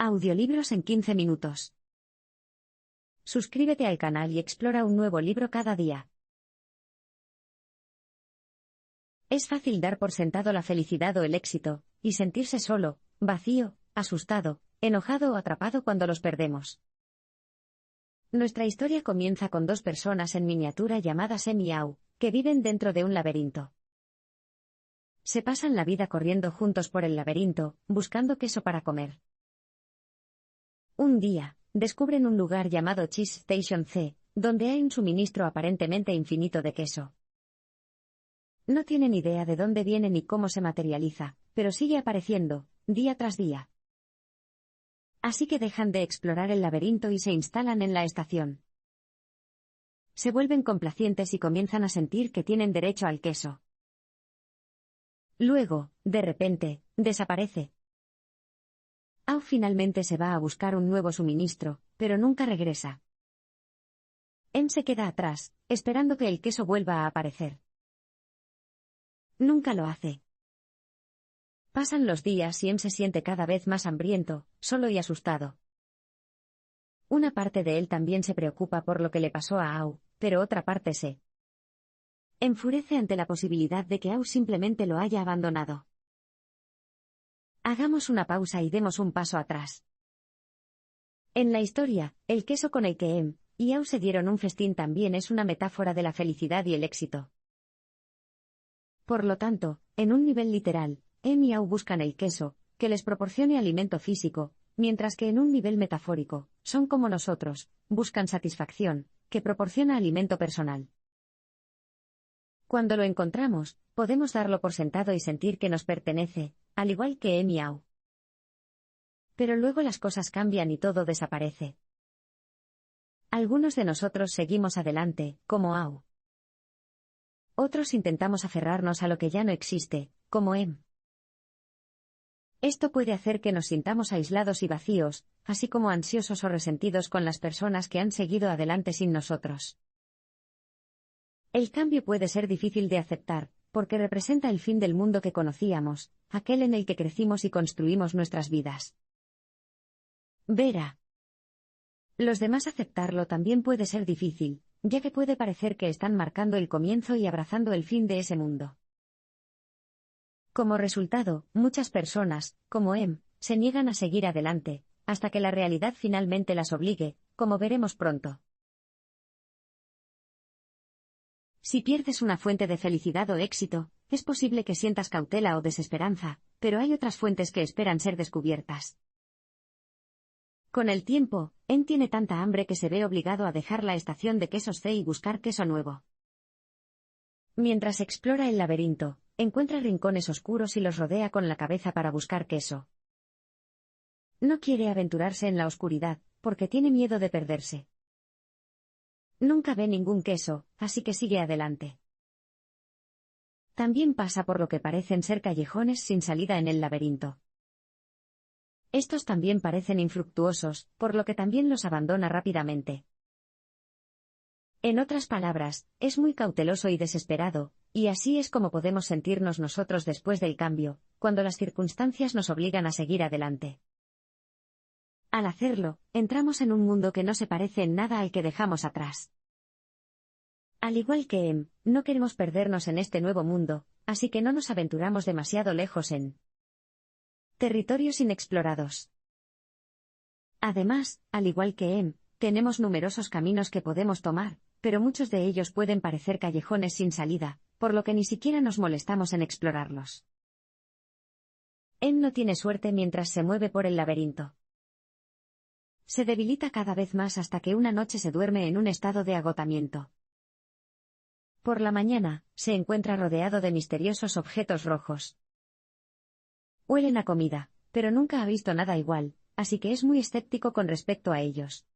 Audiolibros en 15 minutos. Suscríbete al canal y explora un nuevo libro cada día. Es fácil dar por sentado la felicidad o el éxito, y sentirse solo, vacío, asustado, enojado o atrapado cuando los perdemos. Nuestra historia comienza con dos personas en miniatura llamadas Em y Au, que viven dentro de un laberinto. Se pasan la vida corriendo juntos por el laberinto, buscando queso para comer. Un día, descubren un lugar llamado Cheese Station C, donde hay un suministro aparentemente infinito de queso. No tienen idea de dónde viene ni cómo se materializa, pero sigue apareciendo, día tras día. Así que dejan de explorar el laberinto y se instalan en la estación. Se vuelven complacientes y comienzan a sentir que tienen derecho al queso. Luego, de repente, desaparece. Au finalmente se va a buscar un nuevo suministro, pero nunca regresa. Em se queda atrás, esperando que el queso vuelva a aparecer. Nunca lo hace. Pasan los días y Em se siente cada vez más hambriento, solo y asustado. Una parte de él también se preocupa por lo que le pasó a Au, pero otra parte se enfurece ante la posibilidad de que Au simplemente lo haya abandonado. Hagamos una pausa y demos un paso atrás. En la historia, el queso con el que Em y Au se dieron un festín también es una metáfora de la felicidad y el éxito. Por lo tanto, en un nivel literal, Em y Au buscan el queso, que les proporcione alimento físico, mientras que en un nivel metafórico, son como nosotros, buscan satisfacción, que proporciona alimento personal. Cuando lo encontramos, podemos darlo por sentado y sentir que nos pertenece, al igual que Em y Au. Pero luego las cosas cambian y todo desaparece. Algunos de nosotros seguimos adelante, como Au. Otros intentamos aferrarnos a lo que ya no existe, como Em. Esto puede hacer que nos sintamos aislados y vacíos, así como ansiosos o resentidos con las personas que han seguido adelante sin nosotros. El cambio puede ser difícil de aceptar, porque representa el fin del mundo que conocíamos, aquel en el que crecimos y construimos nuestras vidas. Vera. Los demás aceptarlo también puede ser difícil, ya que puede parecer que están marcando el comienzo y abrazando el fin de ese mundo. Como resultado, muchas personas, como Em, se niegan a seguir adelante, hasta que la realidad finalmente las obligue, como veremos pronto. Si pierdes una fuente de felicidad o éxito, es posible que sientas cautela o desesperanza, pero hay otras fuentes que esperan ser descubiertas. Con el tiempo, Em tiene tanta hambre que se ve obligado a dejar la estación de quesos C y buscar queso nuevo. Mientras explora el laberinto, encuentra rincones oscuros y los rodea con la cabeza para buscar queso. No quiere aventurarse en la oscuridad, porque tiene miedo de perderse. Nunca ve ningún queso, así que sigue adelante. También pasa por lo que parecen ser callejones sin salida en el laberinto. Estos también parecen infructuosos, por lo que también los abandona rápidamente. En otras palabras, es muy cauteloso y desesperado, y así es como podemos sentirnos nosotros después del cambio, cuando las circunstancias nos obligan a seguir adelante. Al hacerlo, entramos en un mundo que no se parece en nada al que dejamos atrás. Al igual que Em, no queremos perdernos en este nuevo mundo, así que no nos aventuramos demasiado lejos en territorios inexplorados. Además, al igual que Em, tenemos numerosos caminos que podemos tomar, pero muchos de ellos pueden parecer callejones sin salida, por lo que ni siquiera nos molestamos en explorarlos. Em no tiene suerte mientras se mueve por el laberinto. Se debilita cada vez más hasta que una noche se duerme en un estado de agotamiento. Por la mañana, se encuentra rodeado de misteriosos objetos rojos. Huelen a comida, pero nunca ha visto nada igual, así que es muy escéptico con respecto a ellos.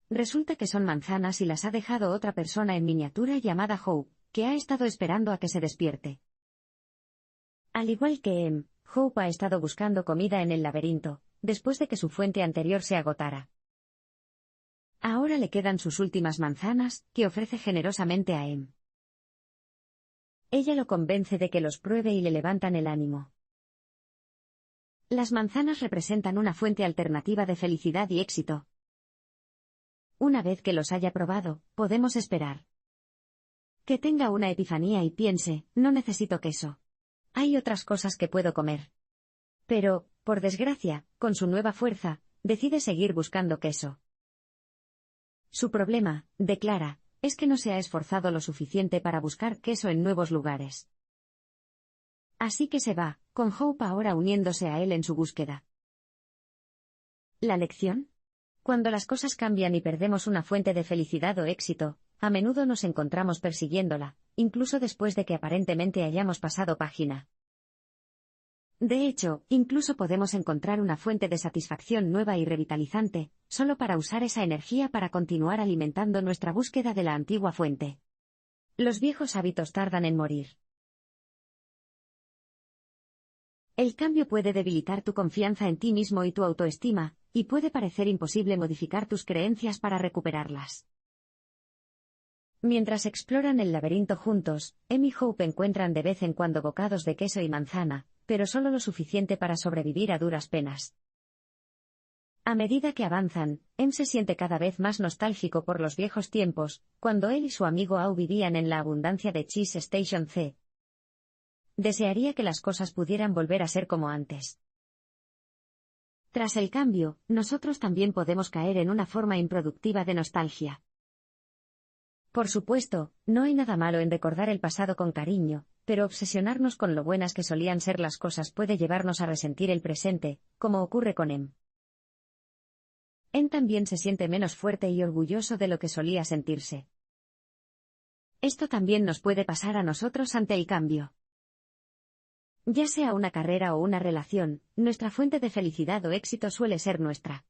Resulta que son manzanas y las ha dejado otra persona en miniatura llamada Hope, que ha estado esperando a que se despierte. Al igual que Em, Hope ha estado buscando comida en el laberinto, después de que su fuente anterior se agotara. Ahora le quedan sus últimas manzanas, que ofrece generosamente a Em. Ella lo convence de que los pruebe y le levantan el ánimo. Las manzanas representan una fuente alternativa de felicidad y éxito. Una vez que los haya probado, podemos esperar que tenga una epifanía y piense, no necesito queso. Hay otras cosas que puedo comer. Pero, por desgracia, con su nueva fuerza, decide seguir buscando queso. Su problema, declara, es que no se ha esforzado lo suficiente para buscar queso en nuevos lugares. Así que se va, con Hope ahora uniéndose a él en su búsqueda. ¿La lección? Cuando las cosas cambian y perdemos una fuente de felicidad o éxito, a menudo nos encontramos persiguiéndola, incluso después de que aparentemente hayamos pasado página. De hecho, incluso podemos encontrar una fuente de satisfacción nueva y revitalizante, solo para usar esa energía para continuar alimentando nuestra búsqueda de la antigua fuente. Los viejos hábitos tardan en morir. El cambio puede debilitar tu confianza en ti mismo y tu autoestima, y puede parecer imposible modificar tus creencias para recuperarlas. Mientras exploran el laberinto juntos, Em y Hope encuentran de vez en cuando bocados de queso y manzana, pero solo lo suficiente para sobrevivir a duras penas. A medida que avanzan, Em se siente cada vez más nostálgico por los viejos tiempos, cuando él y su amigo Au vivían en la abundancia de Cheese Station C. Desearía que las cosas pudieran volver a ser como antes. Tras el cambio, nosotros también podemos caer en una forma improductiva de nostalgia. Por supuesto, no hay nada malo en recordar el pasado con cariño, pero obsesionarnos con lo buenas que solían ser las cosas puede llevarnos a resentir el presente, como ocurre con Em. Em también se siente menos fuerte y orgulloso de lo que solía sentirse. Esto también nos puede pasar a nosotros ante el cambio. Ya sea una carrera o una relación, nuestra fuente de felicidad o éxito suele ser nuestra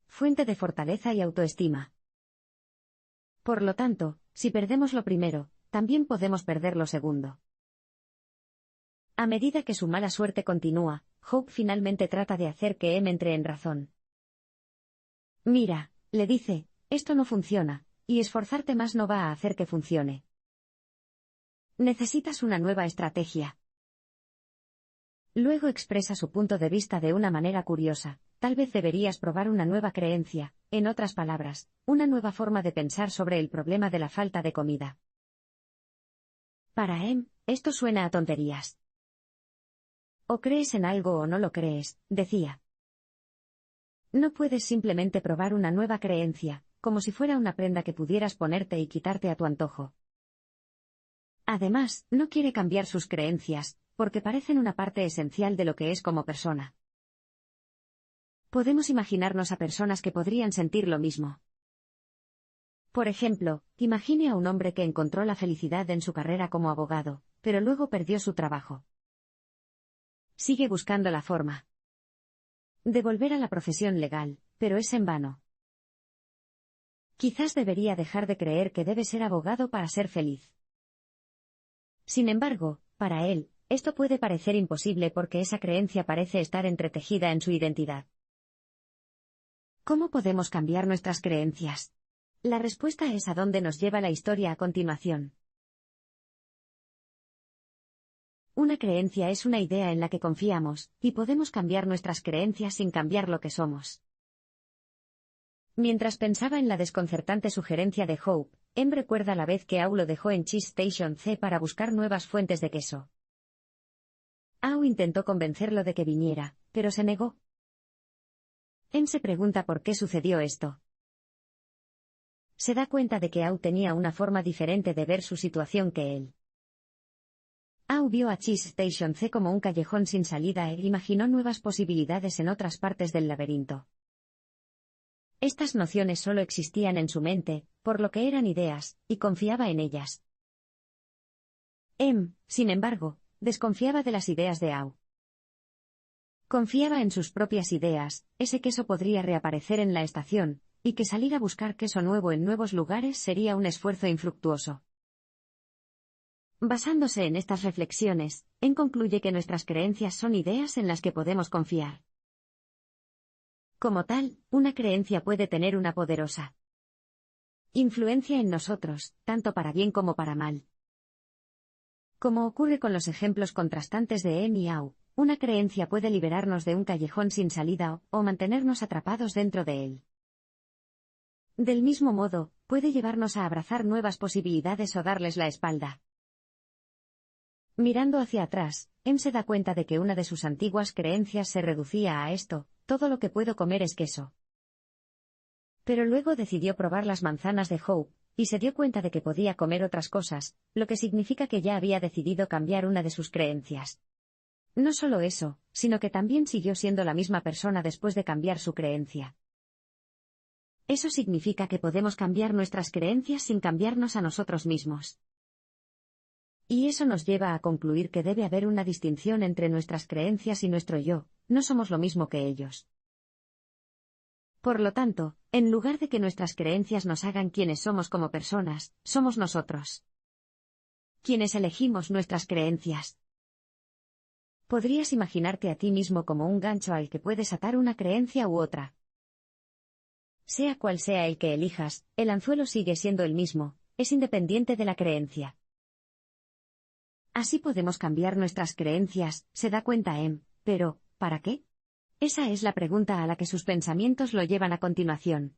fuente de fortaleza y autoestima. Por lo tanto, si perdemos lo primero, también podemos perder lo segundo. A medida que su mala suerte continúa, Hope finalmente trata de hacer que Em entre en razón. Mira, le dice, esto no funciona, y esforzarte más no va a hacer que funcione. Necesitas una nueva estrategia. Luego expresa su punto de vista de una manera curiosa, tal vez deberías probar una nueva creencia, en otras palabras, una nueva forma de pensar sobre el problema de la falta de comida. Para Em, esto suena a tonterías. O crees en algo o no lo crees, decía. No puedes simplemente probar una nueva creencia, como si fuera una prenda que pudieras ponerte y quitarte a tu antojo. Además, no quiere cambiar sus creencias, porque parecen una parte esencial de lo que es como persona. Podemos imaginarnos a personas que podrían sentir lo mismo. Por ejemplo, imagine a un hombre que encontró la felicidad en su carrera como abogado, pero luego perdió su trabajo. Sigue buscando la forma de volver a la profesión legal, pero es en vano. Quizás debería dejar de creer que debe ser abogado para ser feliz. Sin embargo, para él, esto puede parecer imposible porque esa creencia parece estar entretejida en su identidad. ¿Cómo podemos cambiar nuestras creencias? La respuesta es a dónde nos lleva la historia a continuación. Una creencia es una idea en la que confiamos, y podemos cambiar nuestras creencias sin cambiar lo que somos. Mientras pensaba en la desconcertante sugerencia de Hope, Em recuerda la vez que Au lo dejó en Cheese Station C para buscar nuevas fuentes de queso. Au intentó convencerlo de que viniera, pero se negó. Em se pregunta por qué sucedió esto. Se da cuenta de que Au tenía una forma diferente de ver su situación que él. Au vio a Cheese Station C como un callejón sin salida e imaginó nuevas posibilidades en otras partes del laberinto. Estas nociones solo existían en su mente, por lo que eran ideas, y confiaba en ellas. Em, sin embargo, desconfiaba de las ideas de Au. Confiaba en sus propias ideas, ese queso podría reaparecer en la estación, y que salir a buscar queso nuevo en nuevos lugares sería un esfuerzo infructuoso. Basándose en estas reflexiones, Em concluye que nuestras creencias son ideas en las que podemos confiar. Como tal, una creencia puede tener una poderosa influencia en nosotros, tanto para bien como para mal. Como ocurre con los ejemplos contrastantes de Em y Au, una creencia puede liberarnos de un callejón sin salida o mantenernos atrapados dentro de él. Del mismo modo, puede llevarnos a abrazar nuevas posibilidades o darles la espalda. Mirando hacia atrás, se da cuenta de que una de sus antiguas creencias se reducía a esto: todo lo que puedo comer es queso. Pero luego decidió probar las manzanas de Hope, y se dio cuenta de que podía comer otras cosas, lo que significa que ya había decidido cambiar una de sus creencias. No solo eso, sino que también siguió siendo la misma persona después de cambiar su creencia. Eso significa que podemos cambiar nuestras creencias sin cambiarnos a nosotros mismos. Y eso nos lleva a concluir que debe haber una distinción entre nuestras creencias y nuestro yo, no somos lo mismo que ellos. Por lo tanto, en lugar de que nuestras creencias nos hagan quienes somos como personas, somos nosotros quienes elegimos nuestras creencias. Podrías imaginarte a ti mismo como un gancho al que puedes atar una creencia u otra. Sea cual sea el que elijas, el anzuelo sigue siendo el mismo, es independiente de la creencia. Así podemos cambiar nuestras creencias, se da cuenta pero, ¿para qué? Esa es la pregunta a la que sus pensamientos lo llevan a continuación.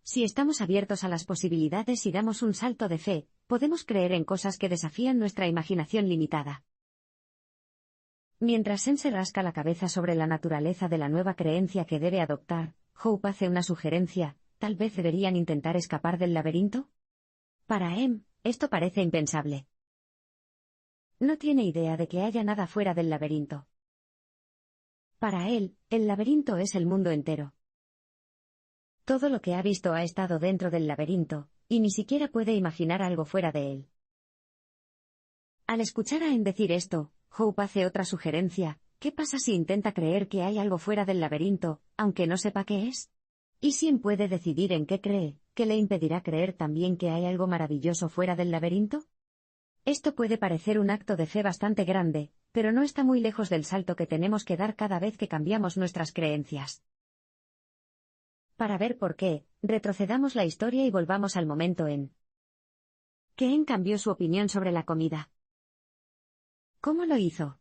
Si estamos abiertos a las posibilidades y damos un salto de fe, podemos creer en cosas que desafían nuestra imaginación limitada. Mientras se rasca la cabeza sobre la naturaleza de la nueva creencia que debe adoptar, Hope hace una sugerencia: ¿tal vez deberían intentar escapar del laberinto? Para esto parece impensable. No tiene idea de que haya nada fuera del laberinto. Para él, el laberinto es el mundo entero. Todo lo que ha visto ha estado dentro del laberinto, y ni siquiera puede imaginar algo fuera de él. Al escuchar a decir esto, Hope hace otra sugerencia: ¿qué pasa si intenta creer que hay algo fuera del laberinto, aunque no sepa qué es? ¿Y si puede decidir en qué cree, qué le impedirá creer también que hay algo maravilloso fuera del laberinto? Esto puede parecer un acto de fe bastante grande, pero no está muy lejos del salto que tenemos que dar cada vez que cambiamos nuestras creencias. Para ver por qué, retrocedamos la historia y volvamos al momento que cambió su opinión sobre la comida. ¿Cómo lo hizo?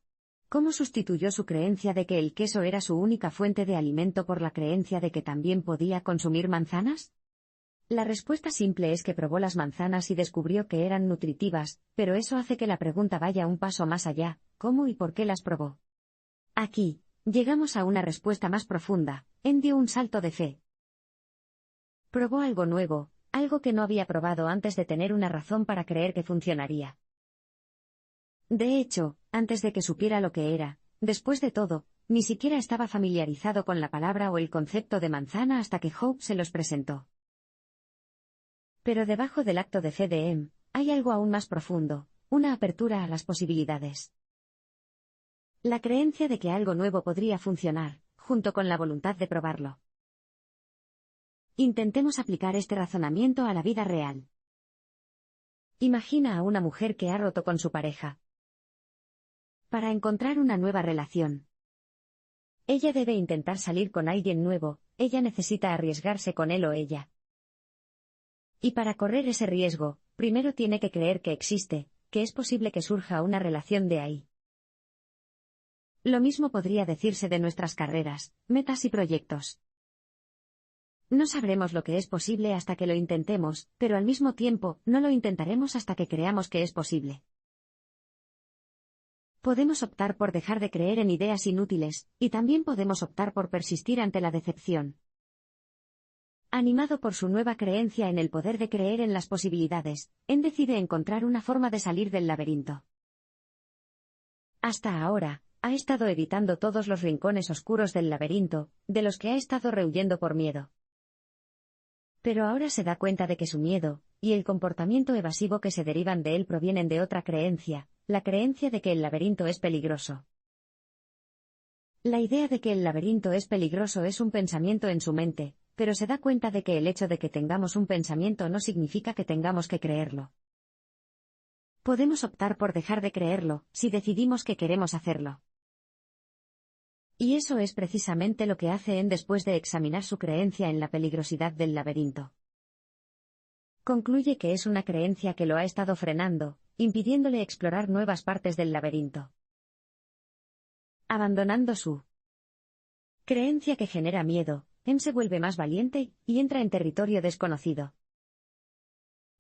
¿Cómo sustituyó su creencia de que el queso era su única fuente de alimento por la creencia de que también podía consumir manzanas? La respuesta simple es que probó las manzanas y descubrió que eran nutritivas, pero eso hace que la pregunta vaya un paso más allá: ¿cómo y por qué las probó? Aquí, llegamos a una respuesta más profunda. Dio un salto de fe. Probó algo nuevo, algo que no había probado antes de tener una razón para creer que funcionaría. De hecho, antes de que supiera lo que era, después de todo, ni siquiera estaba familiarizado con la palabra o el concepto de manzana hasta que Hope se los presentó. Pero debajo del acto de fe de hay algo aún más profundo, una apertura a las posibilidades. La creencia de que algo nuevo podría funcionar, junto con la voluntad de probarlo. Intentemos aplicar este razonamiento a la vida real. Imagina a una mujer que ha roto con su pareja. Para encontrar una nueva relación, ella debe intentar salir con alguien nuevo, ella necesita arriesgarse con él o ella. Y para correr ese riesgo, primero tiene que creer que existe, que es posible que surja una relación de ahí. Lo mismo podría decirse de nuestras carreras, metas y proyectos. No sabremos lo que es posible hasta que lo intentemos, pero al mismo tiempo, no lo intentaremos hasta que creamos que es posible. Podemos optar por dejar de creer en ideas inútiles, y también podemos optar por persistir ante la decepción. Animado por su nueva creencia en el poder de creer en las posibilidades, decide encontrar una forma de salir del laberinto. Hasta ahora, ha estado evitando todos los rincones oscuros del laberinto, de los que ha estado rehuyendo por miedo. Pero ahora se da cuenta de que su miedo, y el comportamiento evasivo que se derivan de él provienen de otra creencia, la creencia de que el laberinto es peligroso. La idea de que el laberinto es peligroso es un pensamiento en su mente, pero se da cuenta de que el hecho de que tengamos un pensamiento no significa que tengamos que creerlo. Podemos optar por dejar de creerlo, si decidimos que queremos hacerlo. Y eso es precisamente lo que hace después de examinar su creencia en la peligrosidad del laberinto. Concluye que es una creencia que lo ha estado frenando, impidiéndole explorar nuevas partes del laberinto. Abandonando su creencia que genera miedo, M se vuelve más valiente y entra en territorio desconocido.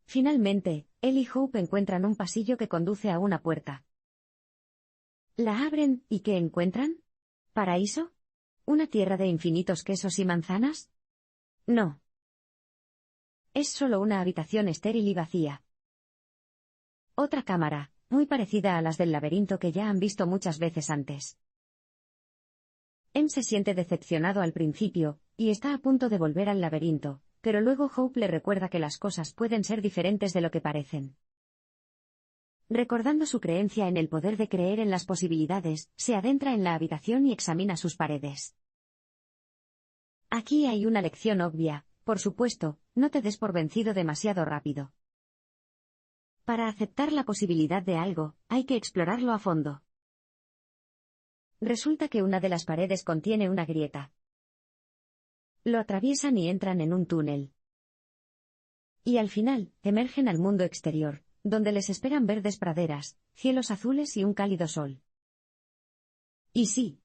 Finalmente, él y Hope encuentran un pasillo que conduce a una puerta. La abren, ¿y qué encuentran? ¿Paraíso? ¿Una tierra de infinitos quesos y manzanas? No. Es solo una habitación estéril y vacía. Otra cámara, muy parecida a las del laberinto que ya han visto muchas veces antes. M se siente decepcionado al principio, y está a punto de volver al laberinto, pero luego Hope le recuerda que las cosas pueden ser diferentes de lo que parecen. Recordando su creencia en el poder de creer en las posibilidades, se adentra en la habitación y examina sus paredes. Aquí hay una lección obvia, por supuesto, no te des por vencido demasiado rápido. Para aceptar la posibilidad de algo, hay que explorarlo a fondo. Resulta que una de las paredes contiene una grieta. Lo atraviesan y entran en un túnel. Y al final, emergen al mundo exterior, donde les esperan verdes praderas, cielos azules y un cálido sol. Y sí,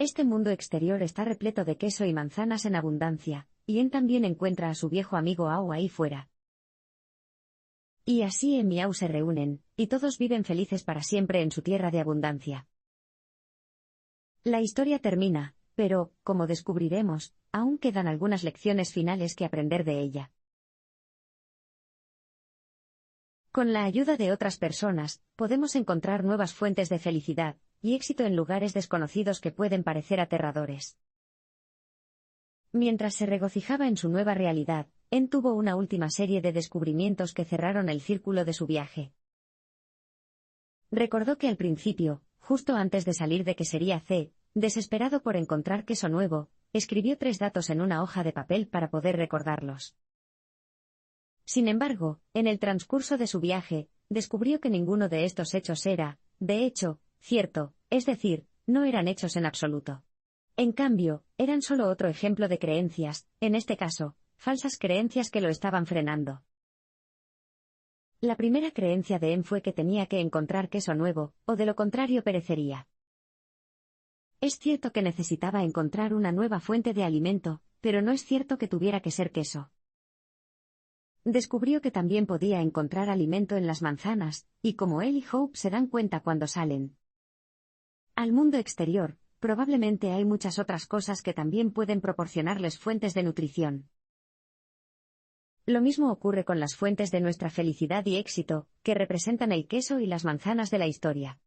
este mundo exterior está repleto de queso y manzanas en abundancia, y él también encuentra a su viejo amigo Ao ahí fuera. Y así Em y Ao se reúnen, y todos viven felices para siempre en su tierra de abundancia. La historia termina, pero, como descubriremos, aún quedan algunas lecciones finales que aprender de ella. Con la ayuda de otras personas, podemos encontrar nuevas fuentes de felicidad y éxito en lugares desconocidos que pueden parecer aterradores. Mientras se regocijaba en su nueva realidad, En tuvo una última serie de descubrimientos que cerraron el círculo de su viaje. Recordó que al principio, justo antes de salir de Quesería C, desesperado por encontrar queso nuevo, escribió 3 datos en una hoja de papel para poder recordarlos. Sin embargo, en el transcurso de su viaje, descubrió que ninguno de estos hechos era, de hecho, cierto, es decir, no eran hechos en absoluto. En cambio, eran solo otro ejemplo de creencias, en este caso, falsas creencias que lo estaban frenando. La primera creencia de Em fue que tenía que encontrar queso nuevo, o de lo contrario perecería. Es cierto que necesitaba encontrar una nueva fuente de alimento, pero no es cierto que tuviera que ser queso. Descubrió que también podía encontrar alimento en las manzanas, y como él y Hope se dan cuenta cuando salen al mundo exterior, probablemente hay muchas otras cosas que también pueden proporcionarles fuentes de nutrición. Lo mismo ocurre con las fuentes de nuestra felicidad y éxito, que representan el queso y las manzanas de la historia.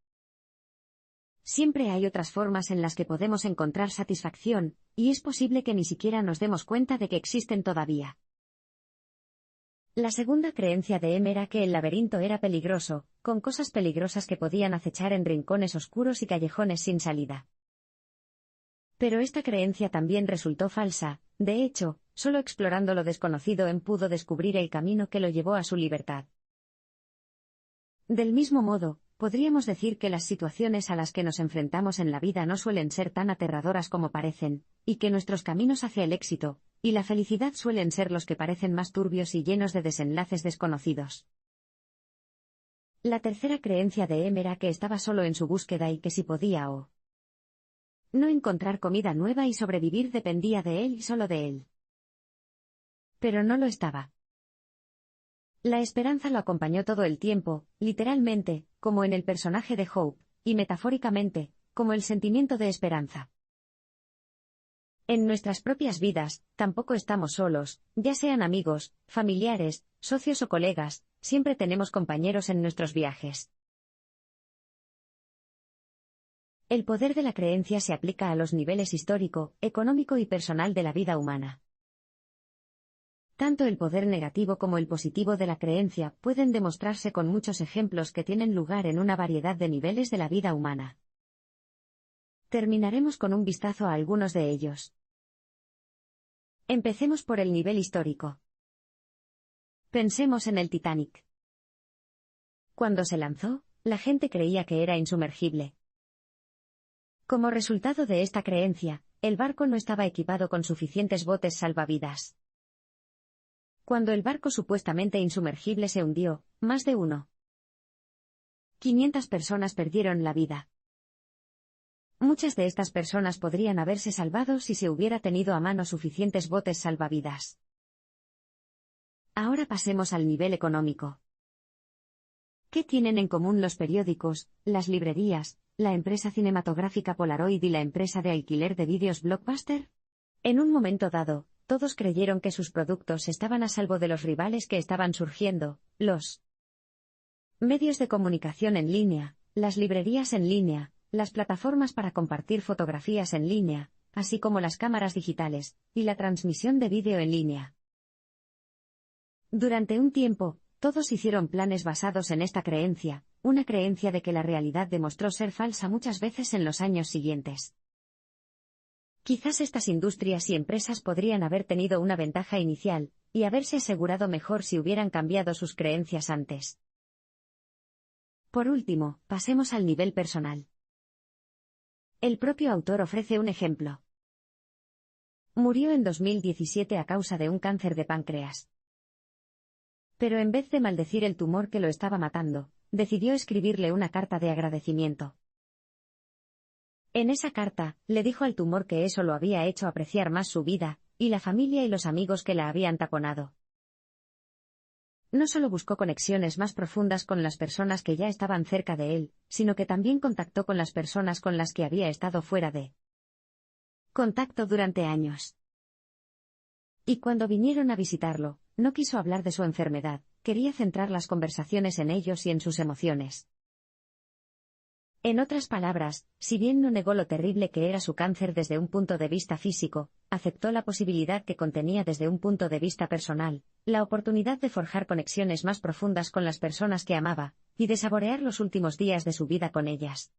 Siempre hay otras formas en las que podemos encontrar satisfacción, y es posible que ni siquiera nos demos cuenta de que existen todavía. La segunda creencia de Em era que el laberinto era peligroso, con cosas peligrosas que podían acechar en rincones oscuros y callejones sin salida. Pero esta creencia también resultó falsa, de hecho, solo explorando lo desconocido Em pudo descubrir el camino que lo llevó a su libertad. Del mismo modo, podríamos decir que las situaciones a las que nos enfrentamos en la vida no suelen ser tan aterradoras como parecen, y que nuestros caminos hacia el éxito y la felicidad suelen ser los que parecen más turbios y llenos de desenlaces desconocidos. La tercera creencia de Em era que estaba solo en su búsqueda y que si podía o no encontrar comida nueva y sobrevivir dependía de él y solo de él. Pero no lo estaba. La esperanza lo acompañó todo el tiempo, literalmente, como en el personaje de Hope, y metafóricamente, como el sentimiento de esperanza. En nuestras propias vidas, tampoco estamos solos, ya sean amigos, familiares, socios o colegas, siempre tenemos compañeros en nuestros viajes. El poder de la creencia se aplica a los niveles histórico, económico y personal de la vida humana. Tanto el poder negativo como el positivo de la creencia pueden demostrarse con muchos ejemplos que tienen lugar en una variedad de niveles de la vida humana. Terminaremos con un vistazo a algunos de ellos. Empecemos por el nivel histórico. Pensemos en el Titanic. Cuando se lanzó, la gente creía que era insumergible. Como resultado de esta creencia, el barco no estaba equipado con suficientes botes salvavidas. Cuando el barco supuestamente insumergible se hundió, más de uno 500 personas perdieron la vida. Muchas de estas personas podrían haberse salvado si se hubiera tenido a mano suficientes botes salvavidas. Ahora pasemos al nivel económico. ¿Qué tienen en común los periódicos, las librerías, la empresa cinematográfica Polaroid y la empresa de alquiler de vídeos Blockbuster? En un momento dado, todos creyeron que sus productos estaban a salvo de los rivales que estaban surgiendo, los medios de comunicación en línea, las librerías en línea, las plataformas para compartir fotografías en línea, así como las cámaras digitales, y la transmisión de vídeo en línea. Durante un tiempo, todos hicieron planes basados en esta creencia, una creencia de que la realidad demostró ser falsa muchas veces en los años siguientes. Quizás estas industrias y empresas podrían haber tenido una ventaja inicial, y haberse asegurado mejor si hubieran cambiado sus creencias antes. Por último, pasemos al nivel personal. El propio autor ofrece un ejemplo. Murió en 2017 a causa de un cáncer de páncreas. Pero en vez de maldecir el tumor que lo estaba matando, decidió escribirle una carta de agradecimiento. En esa carta, le dijo al tumor que eso lo había hecho apreciar más su vida, y la familia y los amigos que la habían taponado. No solo buscó conexiones más profundas con las personas que ya estaban cerca de él, sino que también contactó con las personas con las que había estado fuera de contacto durante años. Y cuando vinieron a visitarlo, no quiso hablar de su enfermedad, quería centrar las conversaciones en ellos y en sus emociones. En otras palabras, si bien no negó lo terrible que era su cáncer desde un punto de vista físico, aceptó la posibilidad que contenía desde un punto de vista personal, la oportunidad de forjar conexiones más profundas con las personas que amaba, y de saborear los últimos días de su vida con ellas.